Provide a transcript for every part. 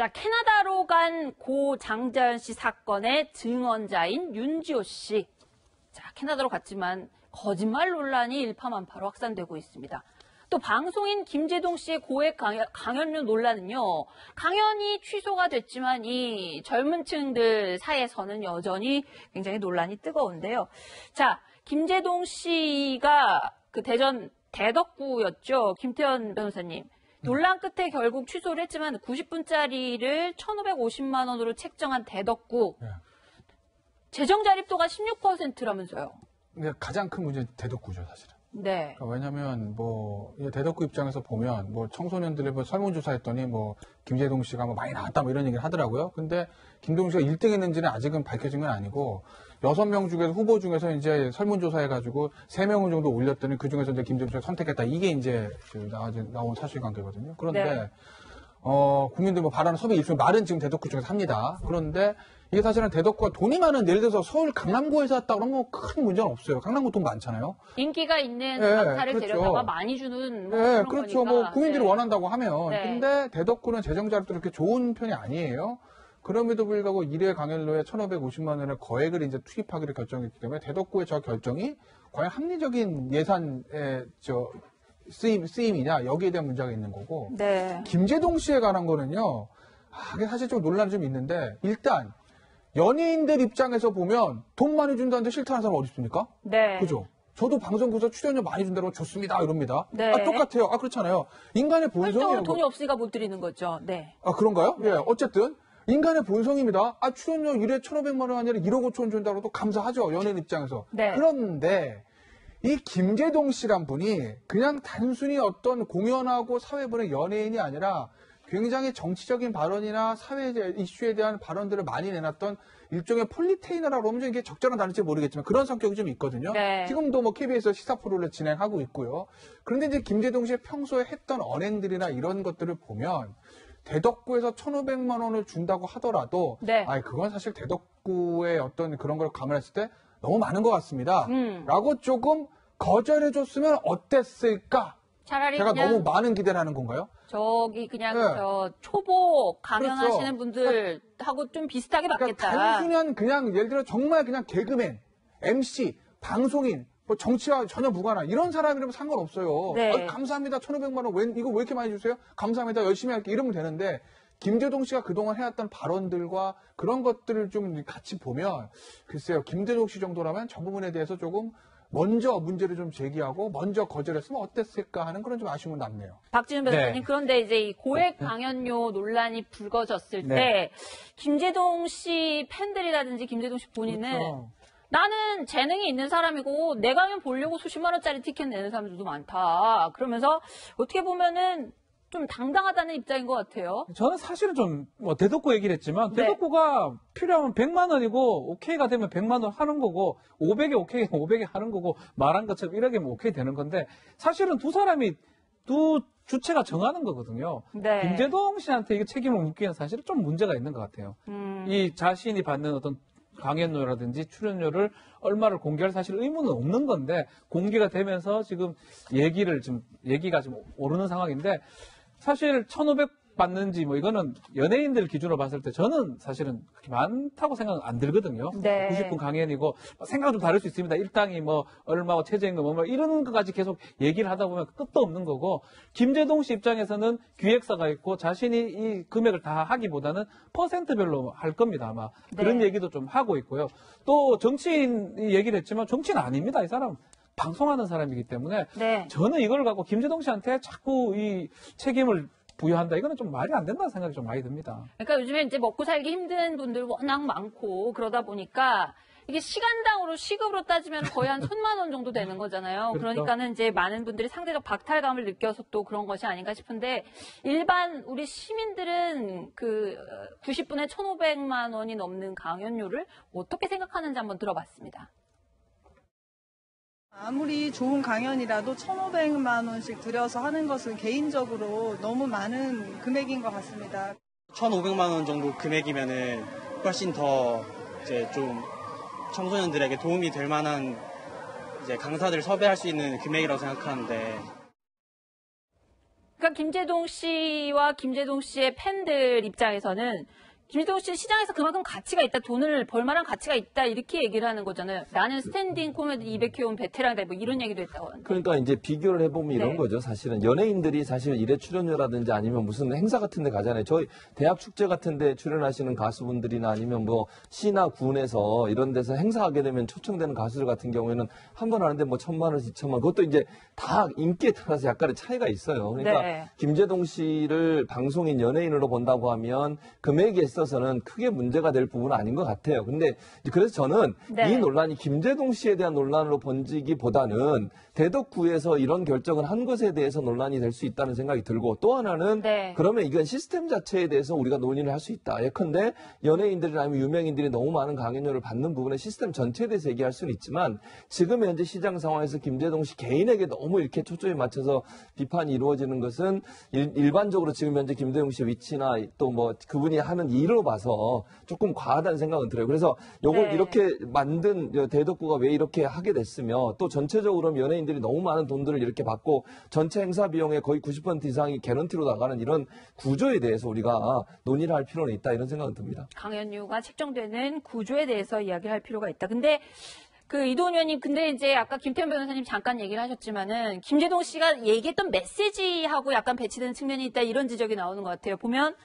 자, 캐나다로 간 고 장자연 씨 사건의 증언자인 윤지호 씨. 자, 캐나다로 갔지만 거짓말 논란이 일파만파로 확산되고 있습니다. 또 방송인 김제동 씨의 고액 강연료 논란은요, 강연이 취소가 됐지만 이 젊은 층들 사이에서는 여전히 굉장히 논란이 뜨거운데요. 자, 김제동 씨가 그 대전 대덕구였죠. 김태현 변호사님. 논란 끝에 결국 취소를 했지만 90분짜리를 1,550만 원으로 책정한 대덕구. 네. 재정 자립도가 16%라면서요. 근데 가장 큰 문제는 대덕구죠, 사실은. 네. 그러니까 왜냐면 대덕구 입장에서 보면 청소년들을 설문조사했더니 김제동 씨가 많이 나왔다 이런 얘기를 하더라고요. 근데 김제동 씨가 1등 했는지는 아직은 밝혀진 건 아니고 6명 중에서 후보 중에서 이제 설문조사해가지고 3명을 정도 올렸더니 그 중에서 이제 김제동 씨가 선택했다. 이게 이제 나온 사실관계거든요. 그런데 네. 국민들 발언 소비 일수 말은 지금 대덕구 쪽에서 합니다. 그런데 이게 사실은 대덕구가 돈이 많은, 예를 들어서 서울 강남구에서 왔다 그러면 큰 문제는 없어요. 강남구 돈 많잖아요. 인기가 있는 네, 강사를 그렇죠. 데려다가 많이 주는 네, 그런 그렇죠. 거니까. 국민들이 네. 원한다고 하면. 네. 근데 대덕구는 재정자립도 그렇게 좋은 편이 아니에요. 그럼에도 불구하고 1회 강연료에 1,550만 원의 거액을 이제 투입하기로 결정했기 때문에 대덕구의 저 결정이 과연 합리적인 예산의 쓰임이냐, 여기에 대한 문제가 있는 거고. 네. 김제동 씨에 관한 거는요, 이게 사실 좀 논란이 좀 있는데, 일단 연예인들 입장에서 보면 돈 많이 준다는데 싫다는 사람 어디 있습니까? 네. 그죠? 저도 방송국에서 출연료 많이 준다고 좋습니다 이럽니다. 네. 똑같아요. 그렇잖아요. 인간의 본성이에요. 한쪽으로 돈이 없으니까 못 드리는 거죠. 네. 그런가요? 네. 예, 어쨌든 인간의 본성입니다. 출연료 1회 1,500만 원 아니라 1억 5천 원 준다고 도 감사하죠. 연예인 입장에서. 네. 그런데 이 김제동 씨란 분이 그냥 단순히 어떤 공연하고 사회분의 연예인이 아니라 굉장히 정치적인 발언이나 사회 이슈에 대한 발언들을 많이 내놨던 일종의 폴리테이너라고 하면 이게 적절한 단어인지 모르겠지만 그런 성격이 좀 있거든요. 네. 지금도 KBS 시사 프로를 진행하고 있고요. 그런데 이제 김제동 씨의 평소에 했던 언행들이나 이런 것들을 보면 대덕구에서 1,500만 원을 준다고 하더라도 네. 그건 사실 대덕구의 어떤 그런 걸 감안했을 때 너무 많은 것 같습니다. 라고 조금 거절해줬으면 어땠을까? 차라리 제가 그냥 너무 많은 기대를 하는 건가요? 저기 그냥 네. 초보 강연하시는 그렇죠. 분들하고 좀 비슷하게 받겠다. 단순한 그냥 예를 들어 정말 그냥 개그맨, MC, 방송인, 정치와 전혀 무관한 이런 사람이라면 상관없어요. 네. 감사합니다. 1,500만 원. 이거 왜 이렇게 많이 주세요? 감사합니다. 열심히 할게. 이러면 되는데 김제동 씨가 그동안 해왔던 발언들과 그런 것들을 좀 같이 보면 글쎄요. 김제동 씨 정도라면 저 부분에 대해서 조금 먼저 문제를 좀 제기하고 먼저 거절했으면 어땠을까 하는 그런 좀 아쉬움은 남네요. 박지훈 변호사님, 네. 그런데 이제 이 고액 강연료 논란이 불거졌을 네. 때 김제동 씨 팬들이라든지 김제동 씨 본인은 그렇죠. 나는 재능이 있는 사람이고 내 강연 보려고 수십만 원짜리 티켓 내는 사람들도 많다. 그러면서 어떻게 보면은 좀 당당하다는 입장인 것 같아요. 저는 사실은 좀 대덕구 얘기를 했지만 네. 대덕구가 필요하면 100만 원이고 오케이가 되면 100만 원 하는 거고 500에 오케이 500에 하는 거고 말한 것처럼 1억이면 오케이 되는 건데 사실은 두 주체가 정하는 거거든요. 네. 김제동 씨한테 이게 책임을 묻기에는 사실은 좀 문제가 있는 것 같아요. 이 자신이 받는 어떤 강연료라든지 출연료를 얼마를 공개할 사실 의무는 없는 건데 공개가 되면서 지금 얘기가 좀 오르는 상황인데 사실 1,500 받는지 이거는 연예인들 기준으로 봤을 때 저는 사실은 그렇게 많다고 생각은 안 들거든요. 네. 90분 강연이고 생각은 좀 다를 수 있습니다. 일당이 얼마고 최저임금 이런 것까지 계속 얘기를 하다 보면 끝도 없는 거고 김제동 씨 입장에서는 기획사가 있고 자신이 이 금액을 다 하기보다는 퍼센트별로 할 겁니다. 아마 네. 그런 얘기도 좀 하고 있고요. 또 정치인 얘기를 했지만 정치인 아닙니다. 이 사람 방송하는 사람이기 때문에 네. 저는 이걸 갖고 김제동 씨한테 자꾸 이 책임을 부여한다. 이거는 좀 말이 안 된다는 생각이 좀 많이 듭니다. 그러니까 요즘에 이제 먹고 살기 힘든 분들 워낙 많고 그러다 보니까 이게 시간당으로 시급으로 따지면 거의 한 1,000만 원 정도 되는 거잖아요. 그렇죠. 그러니까는 이제 많은 분들이 상대적 박탈감을 느껴서 또 그런 것이 아닌가 싶은데 일반 우리 시민들은 그 90분에 1,500만 원이 넘는 강연료를 어떻게 생각하는지 한번 들어봤습니다. 아무리 좋은 강연이라도 1,500만 원씩 들여서 하는 것은 개인적으로 너무 많은 금액인 것 같습니다. 1,500만 원 정도 금액이면은 훨씬 더 이제 좀 청소년들에게 도움이 될 만한 이제 강사들 섭외할 수 있는 금액이라고 생각하는데. 그러니까 김제동 씨와 김제동 씨의 팬들 입장에서는 김제동 씨 시장에서 그만큼 가치가 있다, 돈을 벌 만한 가치가 있다 이렇게 얘기를 하는 거잖아요. 나는 스탠딩 코미디 200회 온 베테랑이다 뭐 이런 얘기도 했다고 하는데. 그러니까 이제 비교를 해보면 이런 네. 거죠. 사실은 연예인들이 사실 일회 출연료라든지 아니면 무슨 행사 같은 데 가잖아요. 저희 대학 축제 같은 데 출연하시는 가수분들이나 아니면 뭐 시나 군에서 이런 데서 행사하게 되면 초청되는 가수들 같은 경우에는 한 번 하는데 뭐 1,000만 원, 2,000만 원, 그것도 이제 다 인기에 따라서 약간의 차이가 있어요. 그러니까 네. 김제동 씨를 방송인 연예인으로 본다고 하면 금액에 있어서는 크게 문제가 될 부분은 아닌 것 같아요. 근데 그래서 저는 네. 이 논란이 김제동 씨에 대한 논란으로 번지기보다는 대덕구에서 이런 결정을 한 것에 대해서 논란이 될 수 있다는 생각이 들고, 또 하나는 네. 그러면 이건 시스템 자체에 대해서 우리가 논의를 할 수 있다. 예컨대 연예인들이나 아니면 유명인들이 너무 많은 강연료를 받는 부분에 시스템 전체에 대해서 얘기할 수는 있지만, 지금 현재 시장 상황에서 김제동 씨 개인에게 너무 이렇게 초점에 맞춰서 비판이 이루어지는 것은 일반적으로 지금 현재 김제동 씨의 위치나 또 뭐 그분이 하는 일로 봐서 조금 과하다는 생각은 들어요. 그래서 요걸 네. 이렇게 만든 대덕구가 왜 이렇게 하게 됐으며, 또 전체적으로 연예인들이 너무 많은 돈들을 이렇게 받고 전체 행사 비용의 거의 90% 이상이 개런티로 나가는 이런 구조에 대해서 우리가 논의를 할 필요는 있다, 이런 생각은 듭니다. 강연료가 책정되는 구조에 대해서 이야기할 필요가 있다. 근데 그 이도훈 의원님, 근데 이제 아까 김태현 변호사님 잠깐 얘기를 하셨지만은 김제동 씨가 얘기했던 메시지하고 약간 배치되는 측면이 있다, 이런 지적이 나오는 것 같아요. 보면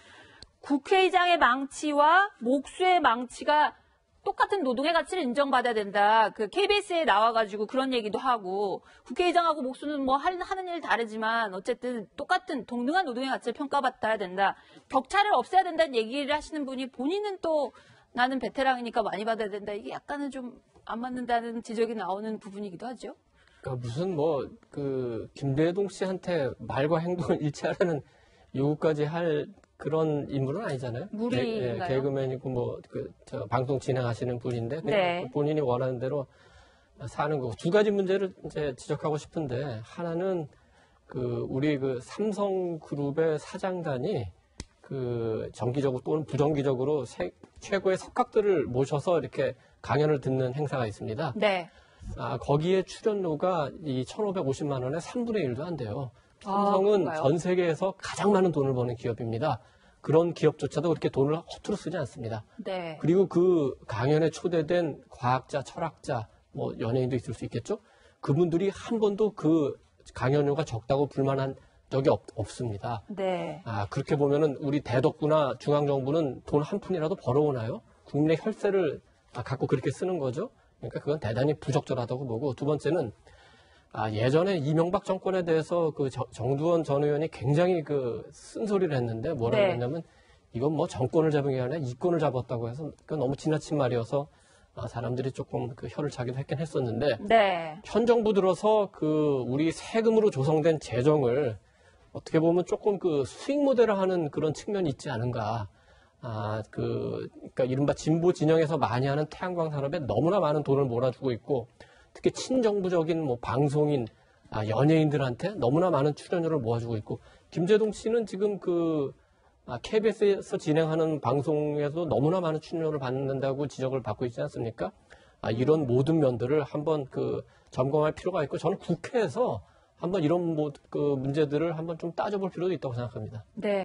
국회의장의 망치와 목수의 망치가 똑같은 노동의 가치를 인정받아야 된다. 그 KBS에 나와가지고 그런 얘기도 하고, 국회의장하고 목수는 뭐 하는 일 다르지만 어쨌든 똑같은 동등한 노동의 가치를 평가받아야 된다. 격차를 없애야 된다는 얘기를 하시는 분이 본인은 또 나는 베테랑이니까 많이 받아야 된다. 이게 약간은 좀 안 맞는다는 지적이 나오는 부분이기도 하죠. 그러니까 무슨 뭐 그 김대동 씨한테 말과 행동을 일치하라는 요구까지 할 그런 인물은 아니잖아요. 무리인가요? 개그맨이고 뭐 그 저 방송 진행하시는 분인데 그냥 네. 본인이 원하는 대로 사는 거고. 두 가지 문제를 이제 지적하고 싶은데, 하나는 그 우리 그 삼성그룹의 사장단이 그 정기적으로 또는 부정기적으로 최고의 석학들을 모셔서 이렇게 강연을 듣는 행사가 있습니다. 네. 거기에 출연료가 이 1,550만 원의 3분의 1도 안 돼요. 삼성은 그런가요? 전 세계에서 가장 많은 돈을 버는 기업입니다. 그런 기업조차도 그렇게 돈을 허투루 쓰지 않습니다. 네. 그리고 그 강연에 초대된 과학자, 철학자, 뭐 연예인도 있을 수 있겠죠. 그분들이 한 번도 그 강연료가 적다고 불만한 적이 없습니다. 네. 그렇게 보면은 우리 대덕구나 중앙정부는 돈 한 푼이라도 벌어오나요? 국민의 혈세를 갖고 그렇게 쓰는 거죠. 그러니까 그건 대단히 부적절하다고 보고, 두 번째는 예전에 이명박 정권에 대해서 그 정두원 전 의원이 굉장히 그 쓴소리를 했는데, 뭐라고 네. 했냐면 이건 뭐 정권을 잡은 게 아니라 이권을 잡았다고 해서 그 너무 지나친 말이어서 사람들이 조금 그 혀를 차기도 했긴 했었는데, 네. 현 정부 들어서 그 우리 세금으로 조성된 재정을 어떻게 보면 조금 그 수익 모델화하는 그런 측면이 있지 않은가. 그러니까 이른바 진보 진영에서 많이 하는 태양광 산업에 너무나 많은 돈을 몰아주고 있고, 특히 친정부적인 뭐 방송인, 연예인들한테 너무나 많은 출연료를 모아주고 있고, 김제동 씨는 지금 그 KBS에서 진행하는 방송에서 너무나 많은 출연료를 받는다고 지적을 받고 있지 않습니까? 이런 모든 면들을 한번 그 점검할 필요가 있고, 저는 국회에서 한번 이런 그 문제들을 한번 좀 따져볼 필요도 있다고 생각합니다. 네.